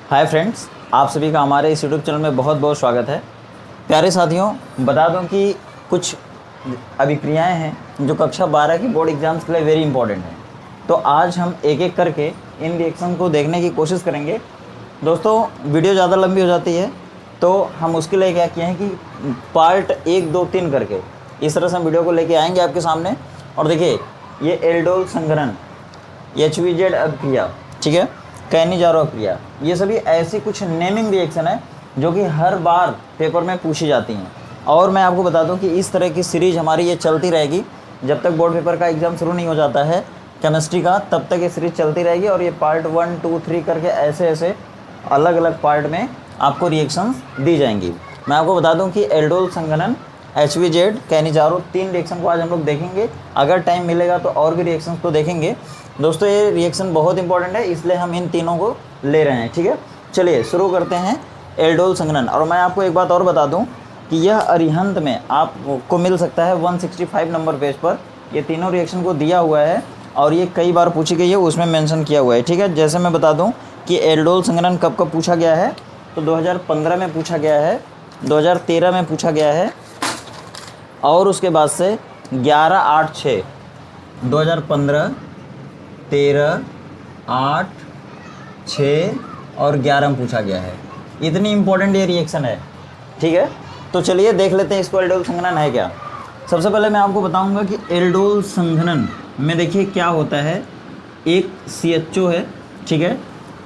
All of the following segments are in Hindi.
हाय फ्रेंड्स, आप सभी का हमारे इस यूट्यूब चैनल में बहुत बहुत स्वागत है। प्यारे साथियों, बता दूं कि कुछ अभिक्रियाएं हैं जो कक्षा 12 की बोर्ड एग्जाम्स के लिए वेरी इंपॉर्टेंट हैं। तो आज हम एक एक करके इन रिएक्शन को देखने की कोशिश करेंगे। दोस्तों, वीडियो ज़्यादा लंबी हो जाती है तो हम उसके लिए क्या किए हैं कि पार्ट 1, 2, 3 करके इस तरह से हम वीडियो को लेके आएंगे आपके सामने। और देखिए, ये एल्डोल संघनन, HVZ अभिक्रिया, ठीक है, कैनिजारो अभिक्रिया, ये सभी ऐसी कुछ नेमिंग रिएक्शन है जो कि हर बार पेपर में पूछी जाती हैं। और मैं आपको बता दूं कि इस तरह की सीरीज़ हमारी ये चलती रहेगी जब तक बोर्ड पेपर का एग्ज़ाम शुरू नहीं हो जाता है केमिस्ट्री का, तब तक ये सीरीज़ चलती रहेगी। और ये पार्ट 1, 2, 3 करके ऐसे ऐसे अलग अलग पार्ट में आपको रिएक्शंस दी जाएंगी। मैं आपको बता दूं कि एल्डोल संघनन, HVZ, कैनिजारो, 3 रिएक्शन को आज हम लोग देखेंगे। अगर टाइम मिलेगा तो और भी रिएक्शंस को देखेंगे। दोस्तों, ये रिएक्शन बहुत इंपॉर्टेंट है, इसलिए हम इन तीनों को ले रहे हैं, ठीक है। चलिए शुरू करते हैं एल्डोल संघनन। और मैं आपको एक बात और बता दूं कि यह अरिहंत में आपको मिल सकता है 165 नंबर पेज पर। ये तीनों रिएक्शन को दिया हुआ है और ये कई बार पूछी गई है, उसमें मेंशन किया हुआ है, ठीक है। जैसे मैं बता दूं कि एल्डोल संघनन कब कब पूछा गया है, तो 2015 में पूछा गया है, 2013 में पूछा गया है, और उसके बाद से 11, 8, 6, 2015, 13, 8, 6 और 11 में पूछा गया है। इतनी इंपॉर्टेंट ये रिएक्शन है, ठीक है। तो चलिए देख लेते हैं इसको, एल्डोल संघनन है क्या। सबसे पहले मैं आपको बताऊंगा कि एल्डोल संघनन में देखिए क्या होता है। एक CHO है, ठीक है।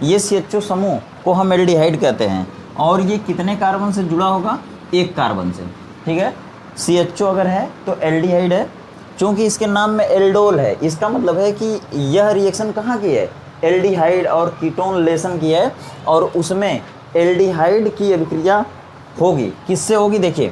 ये CHO समूह को हम एल्डिहाइड कहते हैं और ये कितने कार्बन से जुड़ा होगा? एक कार्बन से, ठीक है। CHO अगर है तो एल्डिहाइड है। चूँकि इसके नाम में एल्डोल है, इसका मतलब है कि यह रिएक्शन कहाँ की है? एल्डिहाइड और कीटोन लेशन की है, और उसमें एल्डिहाइड की अभिक्रिया होगी। किससे होगी? देखिए,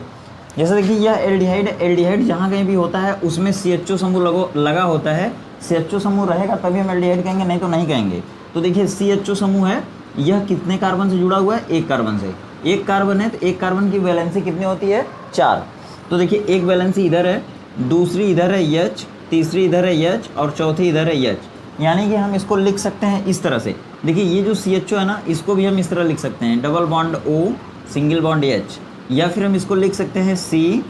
जैसे देखिए यह एल्डिहाइड है। एल्डिहाइड जहाँ कहीं भी होता है उसमें CHO समूह लगा होता है। CHO समूह रहेगा तभी हम एल्डिहाइड कहेंगे, नहीं तो नहीं कहेंगे। तो देखिए CHO समूह है, यह कितने कार्बन से जुड़ा हुआ है? एक कार्बन से। एक कार्बन है तो एक कार्बन की वैलेंसी कितनी होती है? 4। तो देखिए एक वैलेंसी इधर है, दूसरी इधर है H, तीसरी इधर है H और चौथी इधर है H। यानी कि हम इसको लिख सकते हैं इस तरह से। देखिए ये जो CHO है ना, इसको भी हम इस तरह लिख सकते हैं, double bond O, single bond H। या फिर हम इसको लिख सकते हैं CH,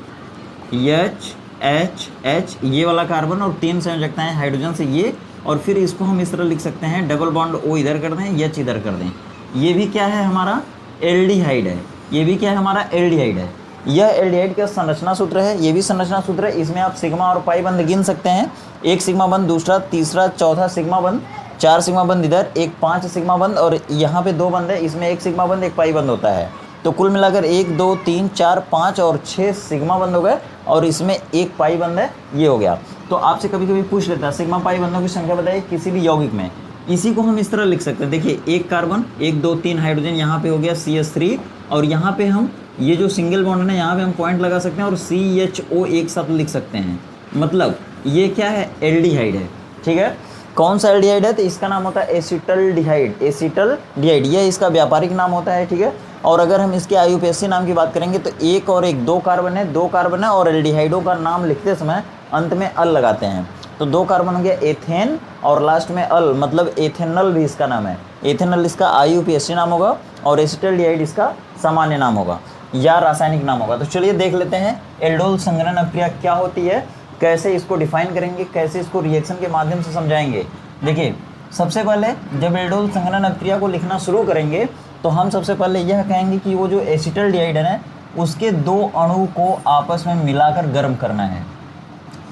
ये वाला कार्बन और 3 संयोजकताएं हैं हाइड्रोजन से ये, और फिर इसको हम इस तरह लिख सकते हैं, डबल बॉन्ड O इधर कर दें, H इधर कर दें। ये भी क्या है? हमारा एल्डिहाइड है। ये भी क्या है? हमारा एल्डिहाइड है। यह एल्डिहाइड का संरचना सूत्र है, ये भी संरचना सूत्र है। इसमें आप सिग्मा और पाई बंद गिन सकते हैं। एक सिग्मा बंद, दूसरा, तीसरा, चौथा सिग्मा बंद, 4 सिग्मा बंद इधर, एक 5 सिग्मा बंद, और यहाँ पे 2 बंद है, इसमें एक सिग्मा बंद, एक पाई बंद होता है। तो कुल मिलाकर 1, 2, 3, 4, 5 और 6 सिग्मा बंद हो गए, और इसमें एक पाई बंद है, ये हो गया। तो आपसे कभी कभी पूछ लेता है सिग्मा पाई बंदों की संख्या बताइए किसी भी यौगिक में। इसी को हम इस तरह लिख सकते हैं। देखिए एक कार्बन, 1, 2, 3 हाइड्रोजन, यहाँ पे हो गया CH3, और यहाँ पे हम ये जो सिंगल बॉन्ड है यहाँ पे हम पॉइंट लगा सकते हैं और CHO एक साथ लिख सकते हैं। मतलब ये क्या है? एल्डिहाइड है, ठीक है। कौन सा एल्डिहाइड है? तो इसका नाम होता है एसिटल्डिहाइड। एसिटल्डिहाइड यह इसका व्यापारिक नाम होता है, ठीक है। और अगर हम इसके IUPAC नाम की बात करेंगे तो 1 और 1 2 कार्बन है, 2 कार्बन है, और एल्डिहाइडों का नाम लिखते समय अंत में अल लगाते हैं। तो 2 कार्बन हो गया एथेन, और लास्ट में अल, मतलब एथेनल भी इसका नाम है। एथेनल इसका IUPAC नाम होगा और एसिटल्डिहाइड इसका सामान्य नाम होगा या रासायनिक नाम होगा। तो चलिए देख लेते हैं एल्डोल संघनन अभिक्रिया क्या होती है, कैसे इसको डिफाइन करेंगे, कैसे इसको रिएक्शन के माध्यम से समझाएंगे। देखिए सबसे पहले जब एल्डोल संघनन अभिक्रिया को लिखना शुरू करेंगे तो हम सबसे पहले यह कहेंगे कि वो जो एसिटल्डिहाइड है उसके 2 अणु को आपस में मिलाकर गर्म करना है।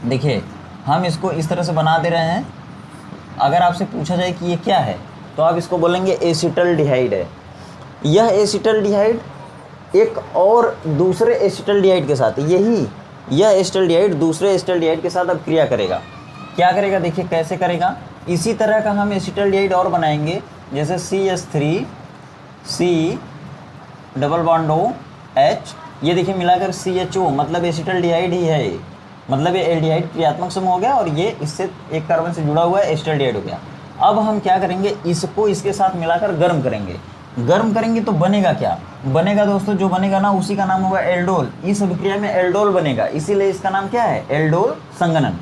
देखिए हम इसको इस तरह से बना दे रहे हैं। अगर आपसे पूछा जाए कि ये क्या है तो आप इसको बोलेंगे एसिटल्डिहाइड है। यह एसिटल्डिहाइड एक और दूसरे एसिटल्डिहाइड के साथ, यह एसिटल्डिहाइड दूसरे एसिटल्डिहाइड के साथ अब क्रिया करेगा। क्या करेगा? देखिए कैसे करेगा। इसी तरह का हम एसिटल्डिहाइड और बनाएंगे, जैसे CH3, C, double bond O, H, ये देखिए मिलाकर CHO, मतलब एसिटल्डिहाइड ही है ये। मतलब ये एल्डिहाइड क्रियात्मक समूह हो गया और ये इससे एक कार्बन से जुड़ा हुआ है, एसिटल्डिहाइड हो गया। अब हम क्या करेंगे? इसको इसके साथ मिलाकर गर्म करेंगे। गर्म करेंगे तो बनेगा क्या? बनेगा दोस्तों, जो बनेगा ना उसी का नाम होगा एल्डोल। इस अभिक्रिया में एल्डोल बनेगा, इसीलिए इसका नाम क्या है? एल्डोल संघनन।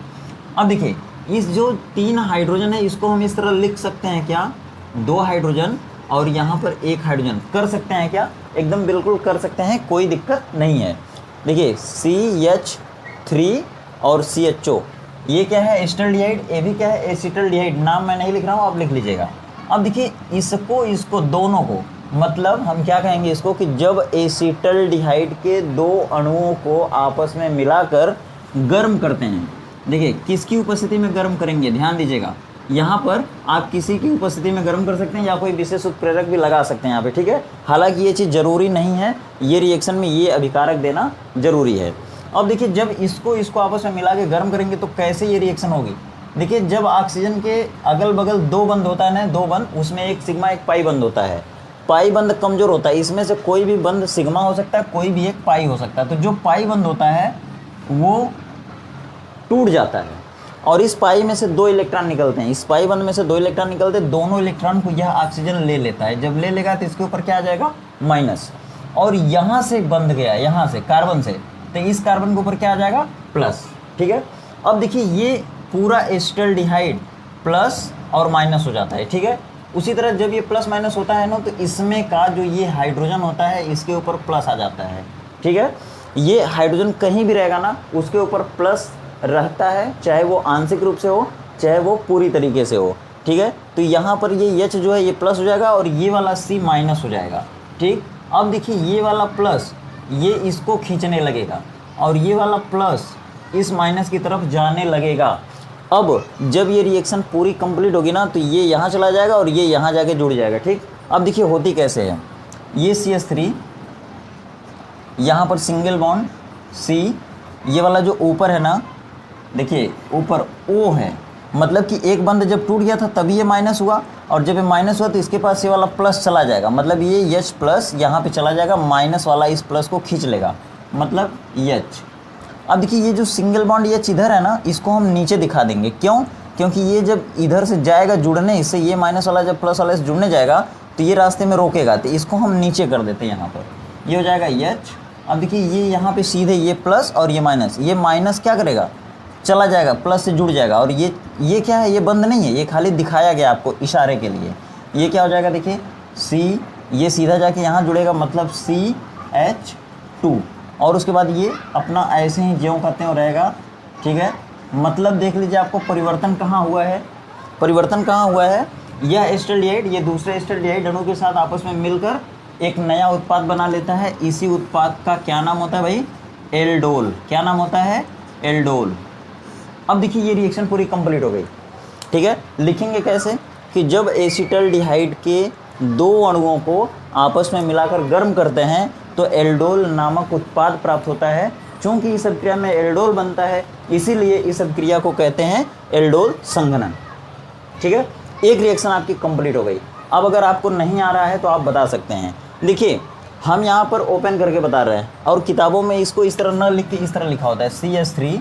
अब देखिए इस जो 3 हाइड्रोजन है इसको हम इस तरह लिख सकते हैं क्या? 2 हाइड्रोजन और यहाँ पर एक हाइड्रोजन। कर सकते हैं क्या? एकदम बिल्कुल कर सकते हैं, कोई दिक्कत नहीं है। देखिए CH3 और CHO, ये क्या है? एसिटल्डिहाइड, ये भी क्या है? एसिटल्डिहाइड। नाम मैं नहीं लिख रहा हूँ, आप लिख लीजिएगा। अब देखिए इसको दोनों को, मतलब हम क्या कहेंगे इसको कि जब एसिटल्डिहाइड के दो अणुओं को आपस में मिलाकर गर्म करते हैं, देखिए किसकी उपस्थिति में गर्म करेंगे, ध्यान दीजिएगा। यहाँ पर आप किसी की उपस्थिति में गर्म कर सकते हैं या कोई विशेष उत्प्रेरक भी लगा सकते हैं यहाँ पे, ठीक है। हालांकि ये चीज़ ज़रूरी नहीं है, ये रिएक्शन में ये अभिकारक देना ज़रूरी है। अब देखिए जब इसको आपस में मिला के गर्म करेंगे तो कैसे ये रिएक्शन होगी। देखिए जब ऑक्सीजन के अगल बगल दो बंद होता है ना, दो बंद, उसमें एक सिग्मा एक पाई बंद होता है। पाई बंद कमज़ोर होता है, इसमें से कोई भी बंद सिग्मा हो सकता है, कोई भी एक पाई हो सकता है। तो जो पाई बंद होता है वो टूट जाता है और इस पाई में से दो इलेक्ट्रॉन निकलते हैं। इस पाई बंद में से दो इलेक्ट्रॉन निकलते हैं, दोनों इलेक्ट्रॉन को यह ऑक्सीजन ले लेता है। जब ले लेगा तो इसके ऊपर क्या आ जाएगा? माइनस। और यहाँ से बंध गया, यहाँ से कार्बन से, तो इस कार्बन के ऊपर क्या आ जाएगा? प्लस, ठीक है। अब देखिए ये पूरा एसिटल्डिहाइड प्लस और माइनस हो जाता है, ठीक है। उसी तरह जब ये प्लस माइनस होता है ना, तो इसमें का जो ये हाइड्रोजन होता है इसके ऊपर प्लस आ जाता है, ठीक है। ये हाइड्रोजन कहीं भी रहेगा ना, उसके ऊपर प्लस रहता है, चाहे वो आंशिक रूप से हो चाहे वो पूरी तरीके से हो, ठीक है। तो यहाँ पर ये H जो है ये प्लस हो जाएगा और ये वाला C माइनस हो जाएगा, ठीक। अब देखिए ये वाला प्लस ये इसको खींचने लगेगा और ये वाला प्लस इस माइनस की तरफ जाने लगेगा। अब जब ये रिएक्शन पूरी कंप्लीट होगी ना, तो ये यहाँ चला जाएगा और ये यहाँ जाके जुड़ जाएगा, ठीक। अब देखिए होती कैसे है, ये CH3, यहाँ पर सिंगल बॉन्ड C, ये वाला जो ऊपर है ना, देखिए ऊपर O है, मतलब कि एक बंद जब टूट गया था तभी ये माइनस हुआ, और जब ये माइनस हुआ तो इसके पास ये वाला प्लस चला जाएगा, मतलब ये H प्लस यहाँ पे चला जाएगा, माइनस वाला इस प्लस को खींच लेगा, मतलब H। अब देखिए ये जो सिंगल बॉन्ड H इधर है ना, इसको हम नीचे दिखा देंगे, क्यों? क्योंकि ये जब इधर से जाएगा जुड़ने, इससे ये माइनस वाला जब प्लस वाला से जुड़ने जाएगा तो ये रास्ते में रोकेगा, तो इसको हम नीचे कर देते हैं यहाँ पर, ये हो जाएगा H। अब देखिए ये यहाँ पे सीधे ये प्लस और ये माइनस क्या करेगा? चला जाएगा, प्लस से जुड़ जाएगा। और ये क्या है? ये बंद नहीं है, ये खाली दिखाया गया आपको इशारे के लिए। ये क्या हो जाएगा? देखिए C, ये सीधा जाके यहाँ जुड़ेगा, मतलब CH2, और उसके बाद ये अपना ऐसे ही ज्यों का त्यों रहेगा, ठीक है। मतलब देख लीजिए आपको परिवर्तन कहाँ हुआ है, परिवर्तन कहाँ हुआ है? यह एसिटल्डिहाइड ये दूसरे एसिटल्डिहाइड अणु के साथ आपस में मिलकर एक नया उत्पाद बना लेता है। इसी उत्पाद का क्या नाम होता है भाई? एल्डोल। क्या नाम होता है? एल्डोल। अब देखिए ये रिएक्शन पूरी कंप्लीट हो गई, ठीक है। लिखेंगे कैसे कि जब एसिटल्डिहाइड के दो अणुओं को आपस में मिलाकर गर्म करते हैं तो एल्डोल नामक उत्पाद प्राप्त होता है। चूँकि इस अभिक्रिया में एल्डोल बनता है, इसीलिए इस अभिक्रिया को कहते हैं एल्डोल संघनन, ठीक है। एक रिएक्शन आपकी कंप्लीट हो गई। अब अगर आपको नहीं आ रहा है तो आप बता सकते हैं। देखिए हम यहाँ पर ओपन करके बता रहे हैं, और किताबों में इसको इस तरह न लिख के इस तरह लिखा होता है CH3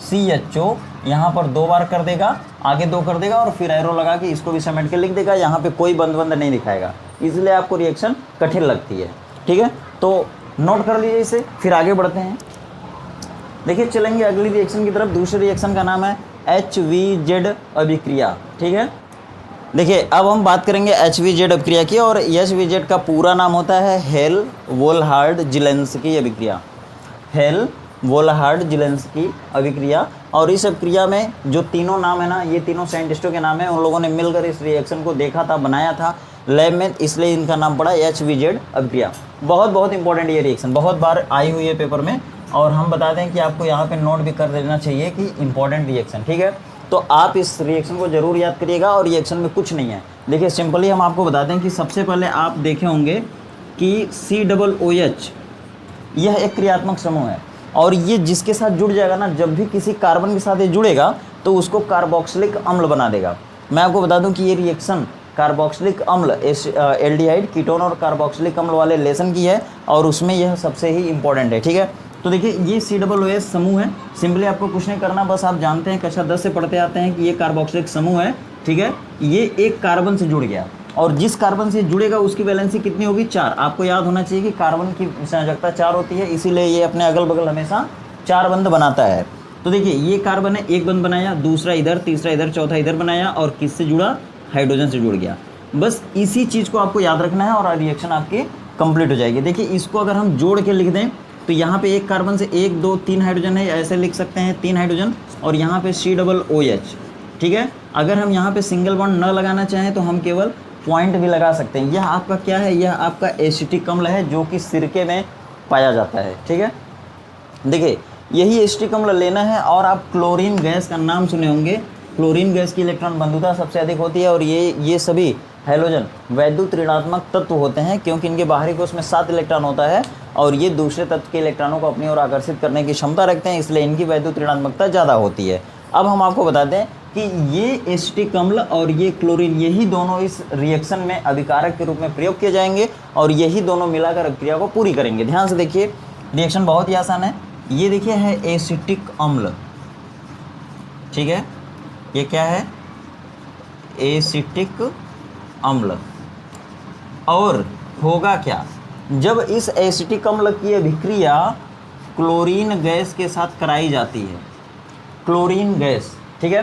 CHO, यहाँ पर 2 बार कर देगा, आगे 2 कर देगा और फिर एरो लगा के इसको भी समेट के लिख देगा। यहाँ पे कोई बंद नहीं दिखाएगा, इसलिए आपको रिएक्शन कठिन लगती है, ठीक है। तो नोट कर लीजिए इसे, फिर आगे बढ़ते हैं। देखिए चलेंगे अगली रिएक्शन की तरफ। दूसरे रिएक्शन का नाम है HVZ अभिक्रिया, ठीक है। देखिए अब हम बात करेंगे HVZ अभिक्रिया की, और HVZ का पूरा नाम होता है हेल-वोल्हार्ड-ज़ेलेंस्की अभिक्रिया। हेल-वोल्हार्ड-ज़ेलेंस्की अभिक्रिया। और इस अभिक्रिया में जो तीनों नाम है ना, ये तीनों साइंटिस्टों के नाम है, उन लोगों ने मिलकर इस रिएक्शन को देखा था, बनाया था लैब में, इसलिए इनका नाम पड़ा HVZ अभिक्रिया। बहुत इंपॉर्टेंट ये रिएक्शन, बहुत बार आई हुई है पेपर में, और हम बता दें कि आपको यहाँ पे नोट भी कर देना चाहिए कि इंपॉर्टेंट रिएक्शन, ठीक है। तो आप इस रिएक्शन को जरूर याद करिएगा, और रिएक्शन में कुछ नहीं है। देखिए सिंपली हम आपको बता दें कि सबसे पहले आप देखे होंगे कि COOH यह एक क्रियात्मक समूह है, और ये जिसके साथ जुड़ जाएगा ना, जब भी किसी कार्बन के साथ ये जुड़ेगा तो उसको कार्बोक्सिलिक अम्ल बना देगा। मैं आपको बता दूं कि ये रिएक्शन कार्बोक्सिलिक अम्ल एल्डिहाइड कीटोन और कार्बोक्सिलिक अम्ल वाले लेसन की है, और उसमें यह सबसे ही इंपॉर्टेंट है, ठीक है। तो देखिए ये COOH समूह है। सिंपली आपको कुछ नहीं करना, बस आप जानते हैं, कक्षा 10 से पढ़ते आते हैं कि ये कार्बोक्सिलिक समूह है, ठीक है। ये एक कार्बन से जुड़ गया, और जिस कार्बन से जुड़ेगा उसकी वैलेंसी कितनी होगी? 4। आपको याद होना चाहिए कि कार्बन की संयोजकता 4 होती है, इसीलिए ये अपने अगल बगल हमेशा 4 बंध बनाता है। तो देखिए ये कार्बन है, एक बंध बनाया, दूसरा इधर, तीसरा इधर, चौथा इधर बनाया, और किससे जुड़ा? हाइड्रोजन से जुड़ गया। बस इसी चीज़ को आपको याद रखना है और रिएक्शन आपकी कंप्लीट हो जाएगी। देखिए इसको अगर हम जोड़ के लिख दें तो यहाँ पे एक कार्बन से 1 2 3 हाइड्रोजन है, ऐसे लिख सकते हैं 3 हाइड्रोजन, और यहाँ पे COOH। ठीक है, अगर हम यहाँ पे सिंगल बॉन्ड न लगाना चाहें तो हम केवल पॉइंट भी लगा सकते हैं। यह आपका क्या है, यह आपका एसिटिक अम्ल है जो कि सिरके में पाया जाता है। ठीक है, देखिए यही एसिटिक अम्ल लेना है। और आप क्लोरीन गैस का नाम सुने होंगे, क्लोरीन गैस की इलेक्ट्रॉन बंधुता सबसे अधिक होती है और ये सभी हैलोजन वैद्युत ऋणात्मक तत्व होते हैं क्योंकि इनके बाहरी कोश में 7 इलेक्ट्रॉन होता है और ये दूसरे तत्व के इलेक्ट्रॉनों को अपनी ओर आकर्षित करने की क्षमता रखते हैं, इसलिए इनकी वैद्युत ऋणात्मकता ज़्यादा होती है। अब हम आपको बता दें कि ये एसिटिक अम्ल और ये क्लोरीन, यही दोनों इस रिएक्शन में अभिकारक के रूप में प्रयोग किए जाएंगे और यही दोनों मिलाकर क्रिया को पूरी करेंगे। ध्यान से देखिए, रिएक्शन बहुत ही आसान है। ये देखिए है एसिटिक अम्ल, ठीक है, ये क्या है, एसिटिक अम्ल। और होगा क्या, जब इस एसिटिक अम्ल की अभिक्रिया क्लोरीन गैस के साथ कराई जाती है, क्लोरीन गैस, ठीक है,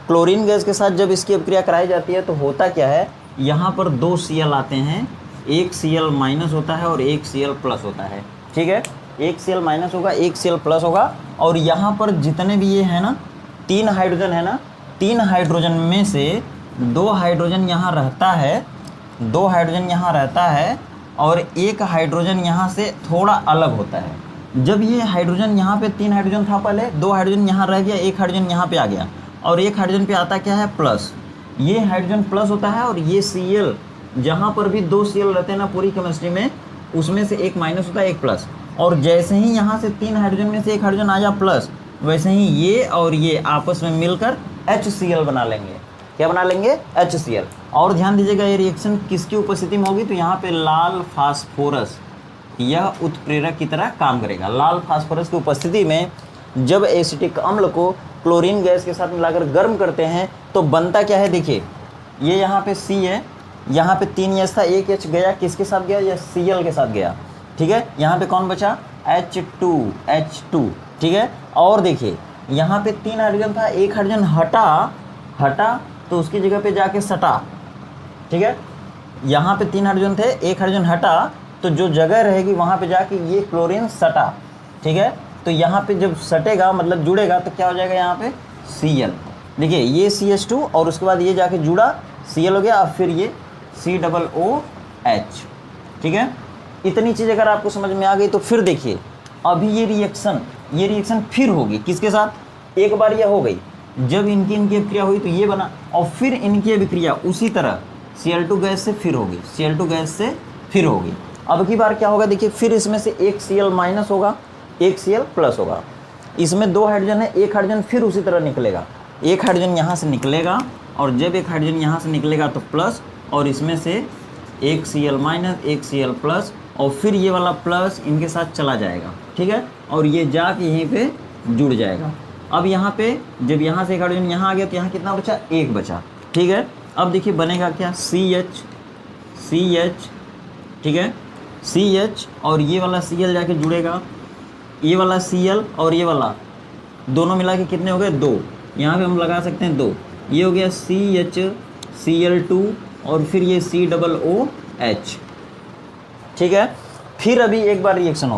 क्लोरीन गैस के साथ जब इसकी अभिक्रिया कराई जाती है तो होता क्या है, यहाँ पर 2 Cl आते हैं, एक Cl माइनस होता है और एक Cl प्लस होता है। ठीक है, एक Cl माइनस होगा, एक Cl प्लस होगा, और यहाँ पर जितने भी ये है ना 3 हाइड्रोजन है ना, 3 हाइड्रोजन में से 2 हाइड्रोजन यहाँ रहता है, 2 हाइड्रोजन यहाँ रहता है और एक हाइड्रोजन यहाँ से थोड़ा अलग होता है। जब ये हाइड्रोजन यहाँ पे 3 हाइड्रोजन था पहले, 2 हाइड्रोजन यहाँ रह गया, एक हाइड्रोजन यहाँ पे आ गया और एक हाइड्रोजन पे आता क्या है, प्लस। ये हाइड्रोजन प्लस होता है और ये Cl, जहाँ पर भी 2 Cl रहते हैं ना पूरी केमिस्ट्री में, उसमें से एक माइनस होता है, एक प्लस। और जैसे ही यहाँ से 3 हाइड्रोजन में से एक हाइड्रोजन आ जा प्लस, वैसे ही ये और ये आपस में मिलकर HCl बना लेंगे। क्या बना लेंगे, HCl। और ध्यान दीजिएगा ये रिएक्शन किसकी उपस्थिति में होगी, तो यहाँ पे लाल फास्फोरस यह उत्प्रेरक की तरह काम करेगा। लाल फास्फोरस की उपस्थिति में जब एसिटिक अम्ल को क्लोरीन गैस के साथ मिलाकर गर्म करते हैं तो बनता क्या है, देखिए ये यहाँ पे C है, यहाँ पे 3 H था, एक H गया, किसके साथ गया, यह Cl के साथ गया। ठीक है, यहाँ पे कौन बचा, H2। ठीक है, और देखिए यहाँ पे 3 हाइड्रोजन था, एक हाइड्रोजन हटा तो उसकी जगह पे जाके सटा। ठीक है, यहाँ पे 3 हाइड्रोजन थे, एक हाइड्रोजन हटा तो जो जगह रहेगी वहाँ पे जाके ये क्लोरीन सटा। ठीक है, तो यहाँ पे जब सटेगा मतलब जुड़ेगा तो क्या हो जाएगा, यहाँ पे Cl। देखिए ये CH2 और उसके बाद ये जाके जुड़ा, Cl हो गया, अब फिर ये COOH। ठीक है, इतनी चीज़ अगर आपको समझ में आ गई तो फिर देखिए अभी ये रिएक्शन फिर होगी किसके साथ, एक बार यह हो गई, जब इनकी अभिक्रिया हुई तो ये बना, और फिर इनकी अभिक्रिया उसी तरह Cl2 गैस से फिर होगी, Cl2 गैस से फिर होगी। अब की बार क्या होगा, देखिए फिर इसमें से एक Cl माइनस होगा, एक Cl प्लस होगा। इसमें 2 हाइड्रोजन है, एक हाइड्रोजन फिर उसी तरह निकलेगा, एक हाइड्रोजन यहाँ से निकलेगा और जब एक हाइड्रोजन यहाँ से निकलेगा तो प्लस, और इसमें से एक Cl माइनस, एक Cl प्लस, और फिर ये वाला प्लस इनके साथ चला जाएगा। ठीक है, और ये जाके यहीं पे जुड़ जाएगा। अब यहाँ पे जब यहाँ से एक हाइड्रोजन यहाँ आ गया तो यहाँ कितना बचा, एक बचा। ठीक है, अब देखिए बनेगा क्या, CH। ठीक है, CH और ये वाला Cl जाके जुड़ेगा, ये वाला Cl और ये वाला दोनों मिला के कितने हो गए, 2। यहाँ पे हम लगा सकते हैं 2, ये हो गया CHCl2 और फिर ये COOH। ठीक है, फिर अभी एक बार रिएक्शन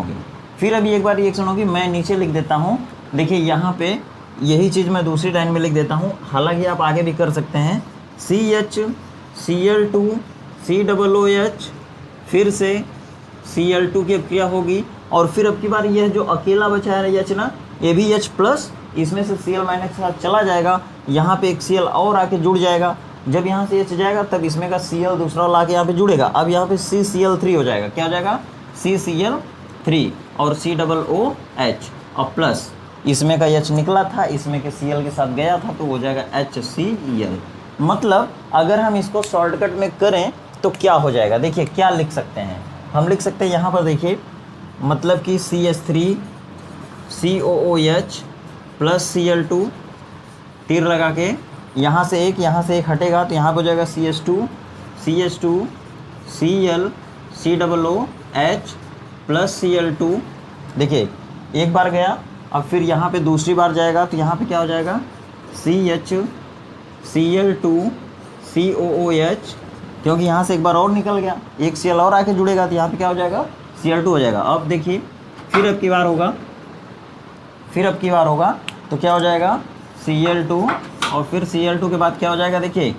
होगी, मैं नीचे लिख देता हूँ। देखिए यहाँ पे यही चीज़ मैं दूसरी लाइन में लिख देता हूँ, हालांकि आप आगे भी कर सकते हैं। CHCl2 COOH, फिर से Cl2 की अभिक्रिया होगी और फिर अब की बार यह जो अकेला बचा है H ना, ये भी H प्लस, इसमें से Cl माइनस के साथ चला जाएगा, यहाँ पे एक Cl और आके जुड़ जाएगा। जब यहाँ से H जाएगा तब इसमें का Cl दूसरा वाला आके यहाँ पे जुड़ेगा। अब यहाँ पे CCl3 हो जाएगा, क्या हो जाएगा, CCl3 और COOH, और प्लस इसमें का H निकला था, इसमें के Cl के साथ गया था तो हो जाएगा HCl। मतलब अगर हम इसको शॉर्टकट में करें तो क्या हो जाएगा, देखिए क्या लिख सकते हैं, हम लिख सकते हैं यहाँ पर देखिए, मतलब कि CH3 COOH प्लस Cl2, तीर लगा के यहाँ से एक हटेगा तो यहाँ पर हो जाएगा CH2 Cl COOH plus Cl2। देखिए एक बार गया, अब फिर यहाँ पे दूसरी बार जाएगा तो यहाँ पे क्या हो जाएगा, CHCl2 COOH क्योंकि यहाँ से एक बार और निकल गया, एक Cl और आके जुड़ेगा तो यहाँ पे क्या हो जाएगा, Cl2 हो जाएगा। अब देखिए फिर अब की बार होगा, तो क्या हो जाएगा Cl2, और फिर Cl2 के बाद क्या हो जाएगा, देखिए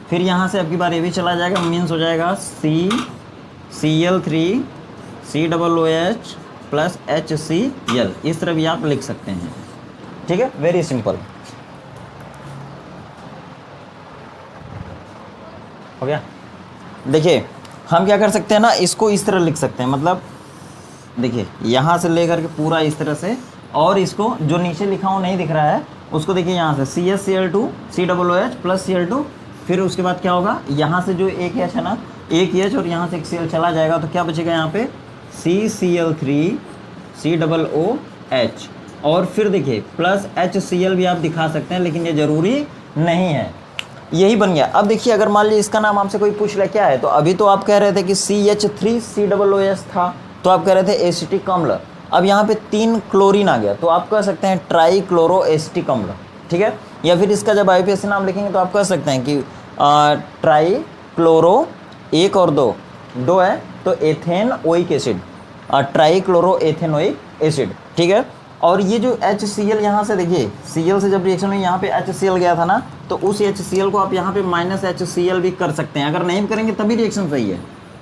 फिर यहाँ से अब की बार ये भी चला जाएगा, मीन्स हो जाएगा Cl3 COOH प्लस HCl। इस तरह भी आप लिख सकते हैं, ठीक है, वेरी सिंपल हो गया। देखिए हम क्या कर सकते हैं ना, इसको इस तरह लिख सकते हैं, मतलब देखिए यहाँ से लेकर के पूरा इस तरह से, और इसको जो नीचे लिखा हुआ नहीं दिख रहा है उसको देखिए यहाँ से CaCl2 COOH प्लस Cl2, फिर उसके बाद क्या होगा, यहाँ से जो एक H है ना, एक H और यहाँ से एक Cl चला जाएगा, तो क्या बचेगा यहाँ पे CCl3 COOH, और फिर देखिए प्लस HCl भी आप दिखा सकते हैं, लेकिन ये ज़रूरी नहीं है। यही बन गया। अब देखिए अगर मान लीजिए इसका नाम आपसे कोई पूछ ले क्या है, तो अभी तो आप कह रहे थे कि CH3 COOH था, तो आप कह रहे थे एसिटिक अम्ल। अब यहाँ पे 3 क्लोरीन आ गया, तो आप कह सकते हैं ट्राई क्लोरो एसिटिक अम्ल, ठीक है। या फिर इसका जब IUPAC नाम लिखेंगे तो आप कह सकते हैं कि ट्राई क्लोरो 1 और 2 है तो ethane oic acid, try chloro ethanoic acid, ठीक है। और ये जो HCl यहाँ से देखिए, Cl से जब रिएक्शन में यहाँ पे HCl गया था ना, तो उस HCl को आप यहाँ पे माइनस HCl भी कर सकते हैं। अगर नहीं करेंगे तभी रिएक्शन सही है,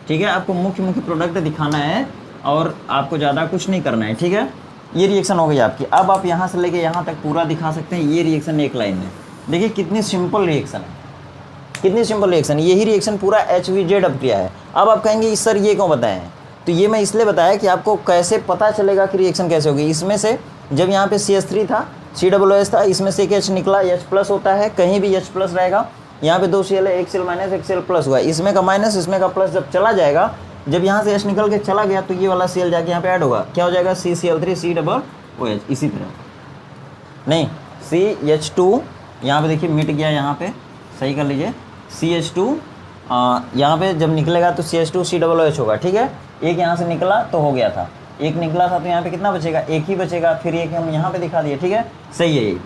ठीक है। आपको मुख्य प्रोडक्ट दिखाना है और आपको ज़्यादा कुछ नहीं करना है, ठीक है। ये रिएक्शन हो गई आपकी। अब आप यहाँ से लेके यहाँ तक पूरा दिखा सकते हैं। ये रिएक्शन एक लाइन में, देखिए कितनी सिंपल रिएक्शन है, कितनी सिंपल रिएक्शन। यही रिएक्शन पूरा HVZ अभिक्रिया है। अब आप कहेंगे सर ये क्यों बताएं, तो ये मैं इसलिए बताया कि आपको कैसे पता चलेगा कि रिएक्शन कैसे होगी। इसमें से जब यहाँ पे CH3 था, COOH था, इसमें से एक H निकला, H प्लस होता है, कहीं भी H प्लस रहेगा। यहाँ पे 2 Cl है, 1 Cl माइनस 1 Cl प्लस हुआ, इसमें का माइनस इसमें का प्लस जब चला जाएगा, जब यहाँ से H निकल के चला गया तो ये वाला Cl जाके यहाँ पे ऐड होगा, क्या हो जाएगा CCl3 COOH। इसी तरह नहीं CH2 यहाँ पे देखिए मिट गया, यहाँ पे सही कर लीजिए, CH2 यहाँ पे जब निकलेगा तो CH2 COOH होगा, ठीक है। एक यहाँ से निकला तो हो गया था, एक निकला था तो यहाँ पे कितना बचेगा, एक ही बचेगा, फिर एक हम यहाँ पे दिखा दिए, ठीक है, सही है ये।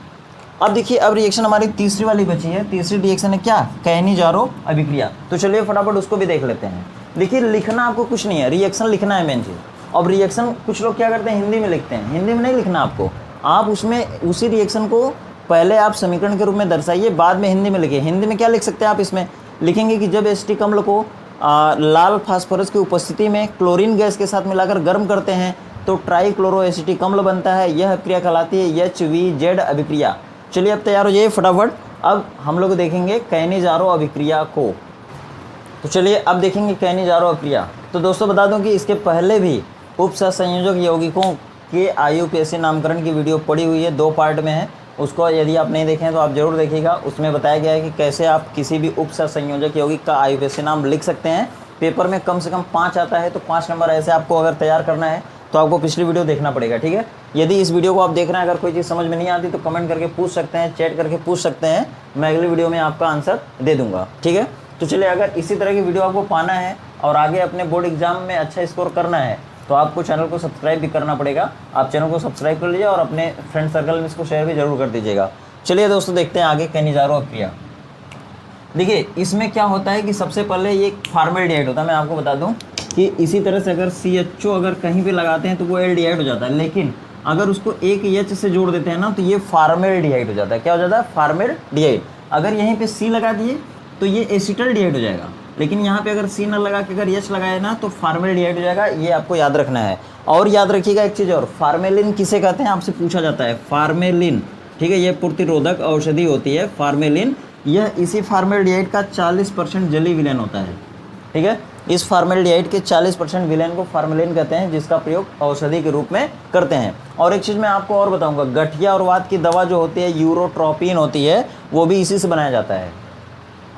अब देखिए अब रिएक्शन हमारी तीसरी वाली बची है। तीसरी रिएक्शन है क्या, कैनिजारो अभिक्रिया। तो चलिए फटाफट उसको भी देख लेते हैं। देखिए लिखना आपको कुछ नहीं है, रिएक्शन लिखना है मेन चीज़। अब रिएक्शन कुछ लोग क्या करते हैं, हिंदी में लिखते हैं, हिंदी में नहीं लिखना आपको, आप उसमें उसी रिएक्शन को पहले आप समीकरण के रूप में दर्शाइए, बाद में हिंदी में लिखिए। हिंदी में क्या लिख सकते हैं आप, इसमें लिखेंगे कि जब एसिटिक अम्ल को लाल फास्फोरस की उपस्थिति में क्लोरीन गैस के साथ मिलाकर गर्म करते हैं तो ट्राई क्लोरो एसिटिक अम्ल बनता है। यह अभिक्रिया कहलाती है HVZ अभिक्रिया। चलिए अब तैयार हो जाइए फटाफट। अब हम लोग देखेंगे कैनिजारो अभिक्रिया को। तो चलिए अब देखेंगे कैनिजारो अभिक्रिया। तो दोस्तों बता दूं कि इसके पहले भी उपसहसंयोजक यौगिकों के IUPAC नामकरण की वीडियो पड़ी हुई है, 2 पार्ट में है। उसको यदि आप नहीं देखें तो आप ज़रूर देखिएगा। उसमें बताया गया है कि कैसे आप किसी भी उपसहसंयोजक यौगिक का IUPAC नाम लिख सकते हैं। पेपर में कम से कम 5 आता है, तो 5 नंबर ऐसे आपको अगर तैयार करना है तो आपको पिछली वीडियो देखना पड़ेगा, ठीक है। यदि इस वीडियो को आप देख रहे हैं, अगर कोई चीज़ समझ में नहीं आती तो कमेंट करके पूछ सकते हैं, चैट करके पूछ सकते हैं, मैं अगली वीडियो में आपका आंसर दे दूंगा, ठीक है। तो चलिए अगर इसी तरह की वीडियो आपको पाना है और आगे अपने बोर्ड एग्जाम में अच्छा स्कोर करना है तो आपको चैनल को सब्सक्राइब भी करना पड़ेगा। आप चैनल को सब्सक्राइब कर लीजिए और अपने फ्रेंड सर्कल में इसको शेयर भी जरूर कर दीजिएगा। चलिए दोस्तों देखते हैं आगे कैनिजारो अभिक्रिया। देखिए इसमें क्या होता है कि सबसे पहले ये फॉर्मेल्डिहाइड होता है। मैं आपको बता दूं कि इसी तरह से अगर CHO अगर कहीं भी लगाते हैं तो वो एल्डिहाइड हो जाता है, लेकिन अगर उसको एक H से जोड़ देते हैं ना तो ये फॉर्मेल्डिहाइड हो जाता है। क्या हो जाता है, फॉर्मेल्डिहाइड। अगर यहीं पे C लगा दिए तो ये एसिटल्डिहाइड हो जाएगा, लेकिन यहाँ पे अगर C न लगा के अगर H लगाए ना तो फॉर्मेल्डिहाइड हो जाएगा। ये आपको याद रखना है। और याद रखिएगा एक चीज़ और, फार्मेलिन किसे कहते हैं आपसे पूछा जाता है, फार्मेलिन, ठीक है। ये प्रतिरोधक औषधि होती है फार्मेलिन। यह इसी फॉर्मेल्डिहाइड का 40% जलीय विलयन होता है, ठीक है। इस फॉर्मेल्डिहाइड के 40% विलयन को फार्मेलिन कहते हैं, जिसका प्रयोग औषधि के रूप में करते हैं। और एक चीज़ मैं आपको और बताऊंगा, गठिया और वात की दवा जो होती है यूरोट्रोपिन होती है, वो भी इसी से बनाया जाता है,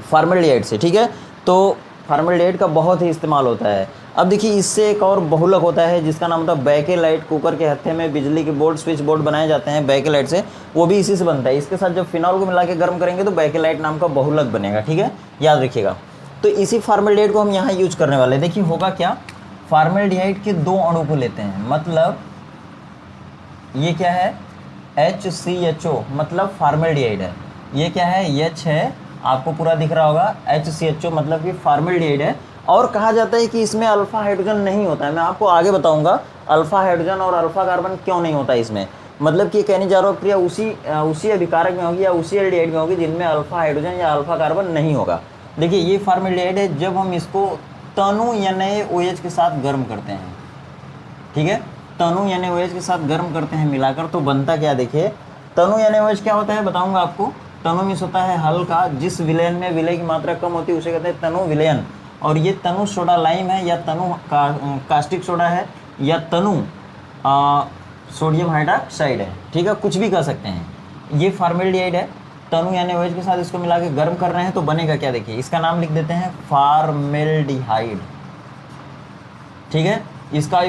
फॉर्मेल्डिहाइड से, ठीक है। तो फॉर्मेल्डिहाइड का बहुत ही इस्तेमाल होता है। अब देखिए इससे एक और बहुलक होता है जिसका नाम होता है बैकेलाइट। कुकर के हत्थे में बिजली के बोर्ड, स्विच बोर्ड बनाए जाते हैं बैकेलाइट से, वो भी इसी से बनता है। इसके साथ जब फिनॉल को मिला के गर्म करेंगे तो बैकेलाइट नाम का बहुलक बनेगा, ठीक है, याद रखिएगा। तो इसी फॉर्मेल्डिहाइड को हम यहाँ यूज करने वाले हैं। देखिए होगा क्या, फॉर्मेल्डिहाइड के 2 अणु को लेते हैं, मतलब ये क्या है HCHO, मतलब फॉर्मेल्डिहाइड है। ये क्या है, H है आपको पूरा दिख रहा होगा HCHO मतलब कि फॉर्मल्डिहाइड है। और कहा जाता है कि इसमें अल्फा हाइड्रोजन नहीं होता है। मैं आपको आगे बताऊंगा अल्फा हाइड्रोजन और अल्फा कार्बन क्यों नहीं होता इसमें। मतलब कि कहने जा रहा हूँ क्रिया उसी अभिकारक में होगी या उसी एल्डिहाइड में होगी जिनमें अल्फा हाइड्रोजन या अल्फा कार्बन नहीं होगा। देखिए ये फॉर्मल्डिहाइड है जब हम इसको तनु NaOH के साथ गर्म करते हैं, ठीक है, तनु NaOH के साथ गर्म करते हैं मिलाकर, तो बनता क्या देखिए। तनु NaOH क्या होता है बताऊंगा आपको। तनु मीन्स होता है हल्का, जिस विलयन में विलय की मात्रा कम होती है उसे कहते हैं तनु विलयन। और ये तनु सोडा लाइम है या तनु कास्टिक सोडा है या तनु सोडियम हाइड्रोक्साइड है, ठीक है, कुछ भी कह सकते हैं। ये फॉर्मल्डिहाइड है, तनु NaOH के साथ इसको मिला के गर्म कर रहे हैं तो बनेगा क्या देखिए। इसका नाम लिख देते हैं फॉर्मल्डिहाइड, ठीक है। इसका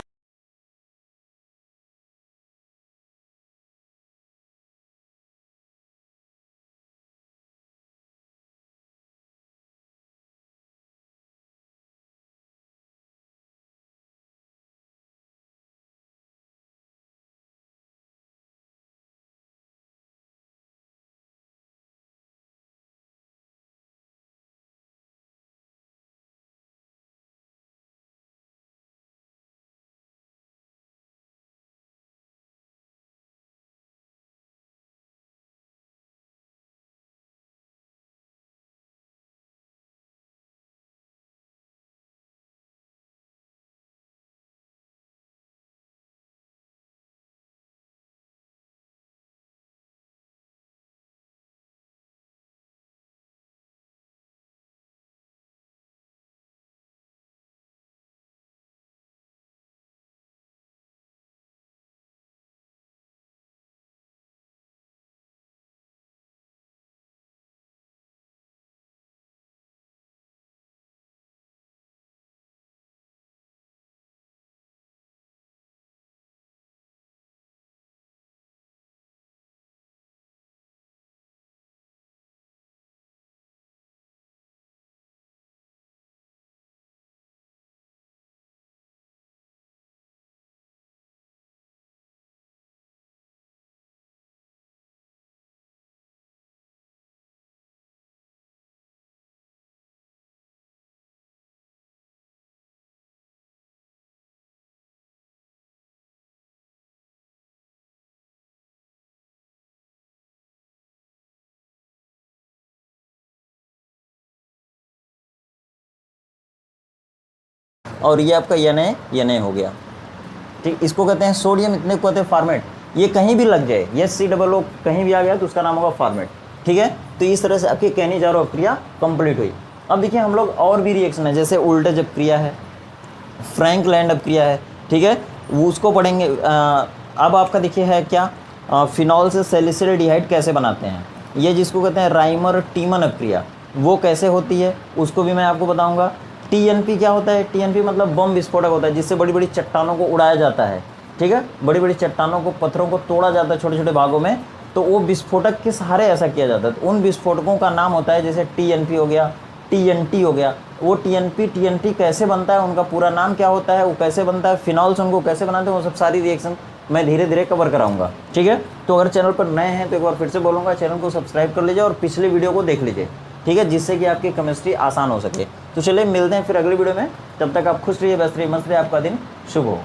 और ये आपका Na हो गया, ठीक। इसको कहते हैं सोडियम, इतने को कहते हैं फॉर्मेट। ये कहीं भी लग जाए, ये COO कहीं भी आ गया तो उसका नाम होगा फॉर्मेट, ठीक है। तो इस तरह से आपकी कहने जा रहा क्रिया कंप्लीट हुई। अब देखिए हम लोग और भी रिएक्शन है, जैसे उल्टा जब क्रिया है, फ्रैंकलैंड अब क्रिया है, ठीक है, वो उसको पढ़ेंगे। अब आपका देखिए है क्या, फिनॉल से सैलिसिलडिहाइड कैसे बनाते हैं, ये जिसको कहते हैं राइमर टीमन अपक्रिया, वो कैसे होती है उसको भी मैं आपको बताऊंगा। TNP क्या होता है, TNP मतलब बम विस्फोटक होता है, जिससे बड़ी बड़ी चट्टानों को उड़ाया जाता है, ठीक है, बड़ी बड़ी चट्टानों को, पत्थरों को तोड़ा जाता है छोटे छोटे भागों में, तो वो विस्फोटक के सहारे ऐसा किया जाता है। तो उन विस्फोटकों का नाम होता है, जैसे TNP हो गया, TNT हो गया। वो TNT कैसे बनता है, उनका पूरा नाम क्या होता है, वो कैसे बनता है, फिनॉल्स उनको कैसे बनाते हैं, वो सब सारी रिएक्शन मैं धीरे धीरे कवर कराऊंगा, ठीक है। तो अगर चैनल पर नए हैं तो एक बार फिर से बोलूँगा, चैनल को सब्सक्राइब कर लीजिए और पिछले वीडियो को देख लीजिए, ठीक है, जिससे कि आपकी केमिस्ट्री आसान हो सके। तो चलिए मिलते हैं फिर अगली वीडियो में, तब तक आप खुश रहिए, व्यस्त रहिए, मस्त रहिए, आपका दिन शुभ हो।